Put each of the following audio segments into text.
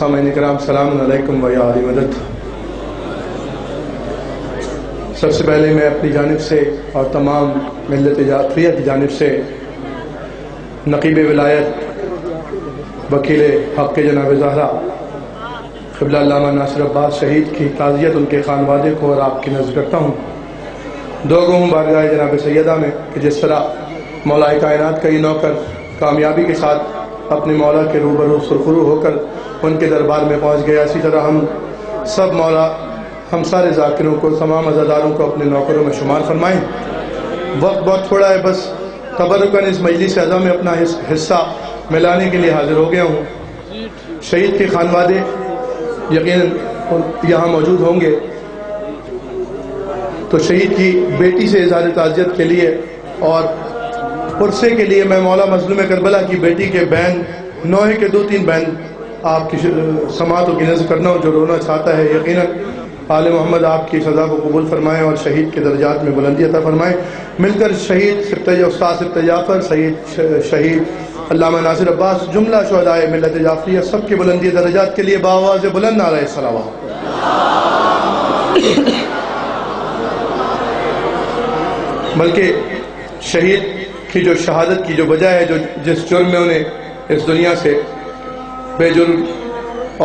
سامعین کرام سلام علیکم و یا علی مدد۔ سب سے پہلے میں اپنی جانب سے اور تمام ملت جعفریہ کی جانب سے نقیب ولایت وکیل حق جناب زہرا قبلہ علامہ ناصر عباس شہید کی تعزیت ان کے خانوادے کو اور آپ کی نذر کرتا ہوں۔ دعا گو ہوں بارگاہ جناب سیدہ میں کہ جس طرح مولا کائنات کا یہ نوکر کامیابی کے ساتھ اپنے مولا کے روبرو سرخرو ہو کر ان کے دربار میں پہنچ گیا، اسی طرح ہم سب مولا ہم سارے ذاکروں کو تمام عزاداروں کو اپنے نوکروں میں شمار فرمائیں۔ وقت بہت تھوڑا ہے، بس تبرکاً اس مجلس اعظم میں اپنا حصہ ملانے کے لیے حاضر ہو گیا ہوں۔ شہید کے خانوادے یقیناً یہاں موجود ہوں گے، تو شہید کی بیٹی سے اظہار تعزیت کے لیے اور عرصے کے لیے میں مولا مظلوم کربلا کی بیٹی کے بہن نوحے کے 2-3 بہن آپ کی سماعتوں کی نذر کرنا ہوں۔ جو رونا چاہتا ہے یقیناً آل محمد آپ کی سزا کو قبول فرمائیں اور شہید کے درجات میں بلندی عطا فرمائیں۔ مل کر شہید استاد سبت جعفر، شہید علامہ ناصر عباس، جملہ شہداء ملت جعفریہ سب کے بلندی درجات کے لیے بآواز بلند نعرہ صلوات۔ بلکہ شہید کی جو شہادت کی جو وجہ ہے، جو جس جرم میں انہیں اس دنیا سے بے جرم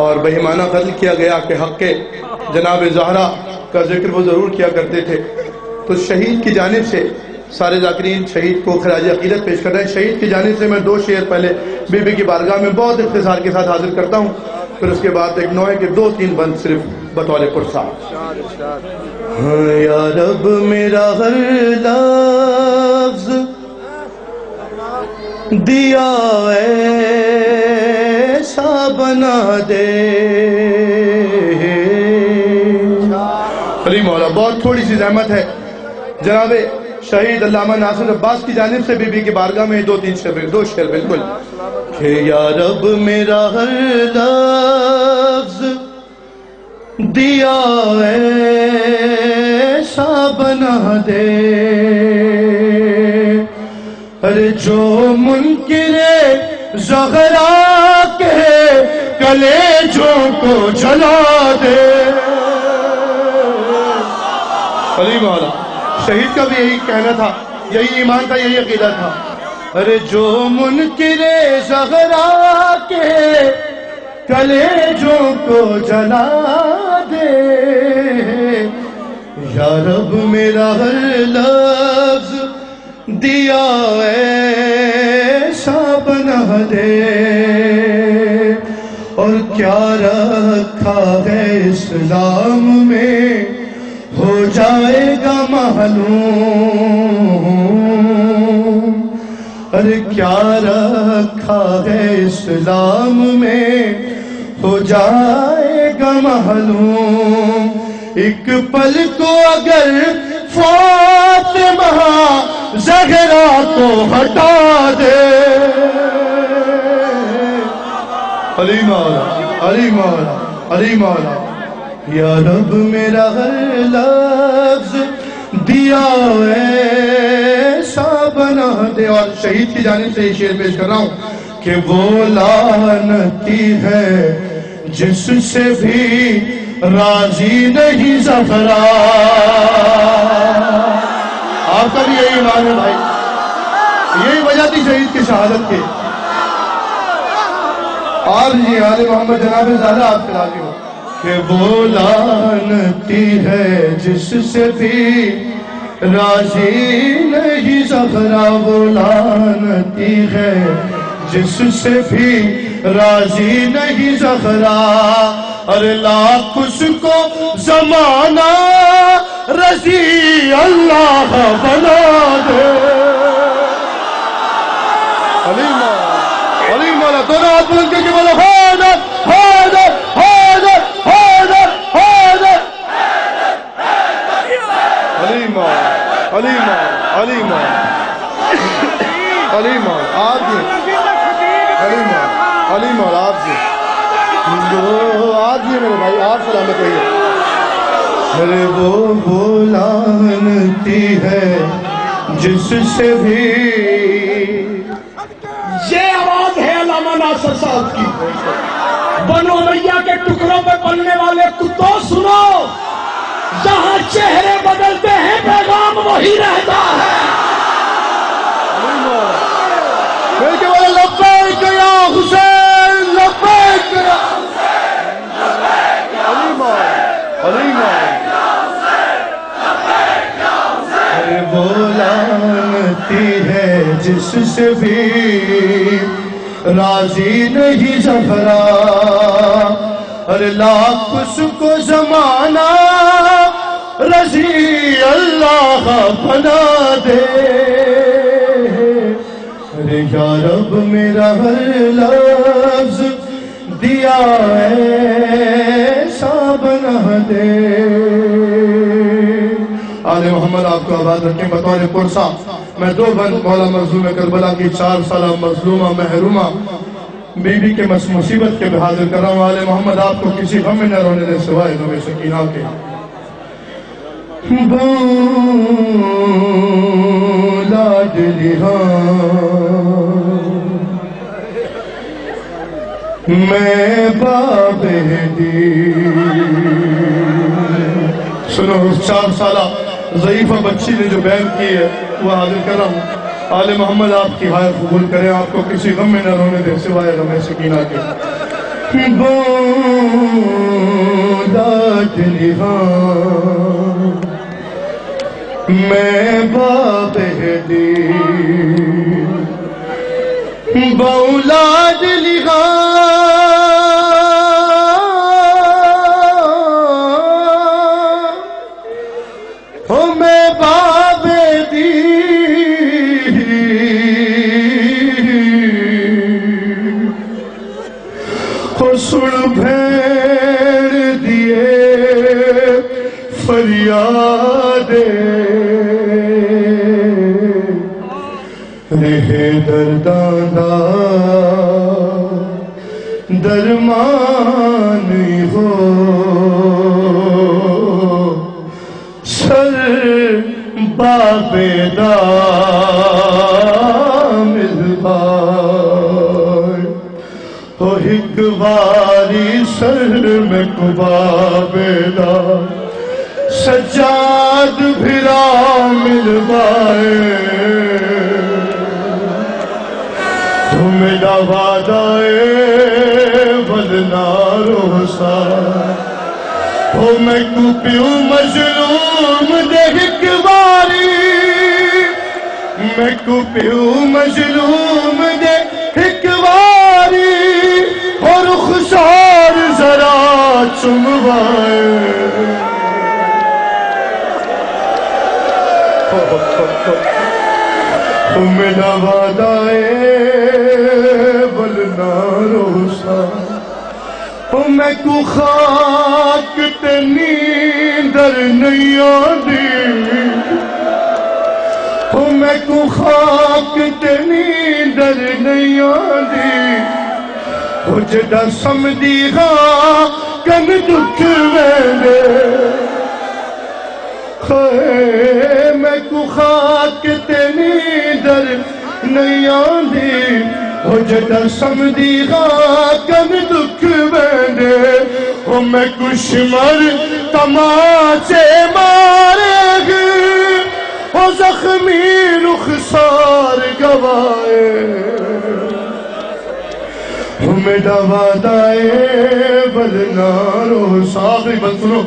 اور بہیمانہ قتل کیا گیا کہ حق کے جناب زہرا کا ذکر وہ ضرور کیا کرتے تھے، تو شہید کی جانب سے سارے ذاکرین شہید کو خراج عقیدت پیش کر رہے ہیں۔ شہید کی جانب سے میں 2 شعر پہلے بی بی کی بارگاہ میں بہت اختصار کے ساتھ حاضر کرتا ہوں، پھر اس کے بعد ایک نوحے کے 2-3 بند صرف بطور پرسا۔ یا رب میرا ہر لفظ دیا ایسا بنا دے۔ علی مولا بہت تھوڑی سی زحمت ہے، جناب شہید علامہ ناصر عباس کی جانب سے بی بی کی بارگاہ میں 2 شعر بالکل کہ یا رب میرا ہر لفظ دیا ایسا بنا دے، ارے جو منکر زہرا کے کلیجوں کو جلا دے۔ علی مولا شہید کا بھی یہی کہنا تھا، یہی ایمان تھا، یہی عقیدہ تھا۔ ارے جو منکر زہرا کے کلیجوں کو جلا دے، یا رب میرا ہر لفظ دیا ایسا بنا دے، اور کیا رکھا ہے اسلام میں ہو جائے گا معلوم، ارے کیا رکھا ہے اسلام میں ہو جائے گا معلوم، ایک پل کو اگر فاطمہ زہرا کو ہٹا دے۔ علی مولا علی مولا علی مولا یا رب میرا ہر لفظ دیا ایسا بنا دے۔ اور شہید کی جانب سے یہ شعر پیش کر رہا ہوں کہ وہ لعنتی ہے جس سے بھی راضی نہیں زہرا۔ آپ کا بھی یہی ایمان ہے بھائی، یہی وجہ تھی شہید کی شہادت کی۔ اور یہ آل محمد جناب زہرا آپ سے راضی ہو کہ وہ لعنتی ہے جس سے بھی راضی نہیں زہرا، وہ لعنتی ہے جس سے بھی راضی نہیں زہرا، ارے لاکھ اس کو زمانہ رضی اللہ بنا دے۔ علی مولا دونوں ہاتھ بلند کر کے بولو حیدر حیدر حیدر حیدر حیدر۔ علی مولا علی مولا علی مولا علی مولا آپ جی، علی مولا علی مولا آپ جی، آپ جی میرے بھائی، آپ سلامت رہیے۔ ارے وہ لعنتی ہے جس سے بھی، یہ آواز ہے علامہ ناصر صاحب کی، بنو امیہ کے ٹکڑوں پہ پلنے والے کتوں سنو، جہاں چہرے بدلتے ہیں پیغام وہی رہتا ہے۔ لبیک یا حسین، لبیک یا وہ لعنتی ہے جس سے بھی راضی نہیں زہرا، ارے لاکھ اس کو زمانہ رضی اللہ بنا دے، ارے یا رب میرا ہر لفظ دیا ایسا بنا دے۔ آل محمد آپ کو آباد رکھیں۔ بطور پرسا میں دو بند مولا مظلوم کربلا کی 4 سالہ مظلومہ محرومہ بی بی کے مصیبت کے حاضر کر رہا ہوں۔ آل محمد آپ کو کسی غم میں نہ رونے دے سوائے غم سکینہ کے۔ لاڈلی ہاں میں باب دی، سنو 4 سالہ ضعیفہ بچی نے جو بیان کی ہے وہ حاضر کر رہا ہوں۔ آل محمد آپ کی حائر قبول کریں، آپ کو کسی غم میں نہ رونے دے سوائے غم سکینہ کے۔ لاڈلی ہاں میں باب دی، لاڈلی ہاں میں باب دی، سن بھیڑ دیے فریاد رہے درداں دا درمان ہو، سر بابے دا ملبار ہو، ایک باری سر میں کو بابے دا سجاد بھرا ملبائے، تمہیں وعدائے بدنا روسا ہو، میں کو پیوں مظلوم دے ایک باری، میں کو پیوں مظلوم دے ایک باری، اور رخسار ذرا چموائے۔ میرا وعدائے بلنا روسا، میں کو خاک تے نیندر نہیں آندی، میں کو خاک تے نیندر نہیں آندی، جدا سمدھی ہاں کن دکھ ویندے، میں کو خاک تے نیندر نہیں آندی، جدا سمدھی ہاں کن دکھ ویندے، میں کو شمر تماچے مارے گی، زخمی رخسار گوائے، میرا وعدائے بلنا روسا۔ آخری بند سنو،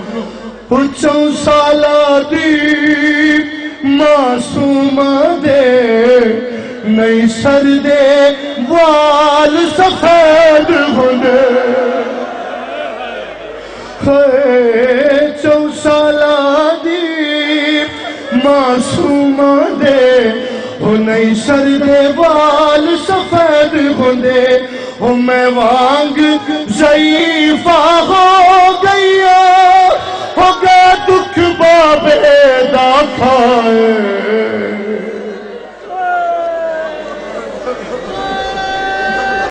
4 سالہ دی معصومہ دے نہیں سر دے وال سفید ہوندے، 4 سالہ دی معصومہ دے نہیں سر دے وال سفید ہوندے، میں وانگ ضعیفہ ہو گیا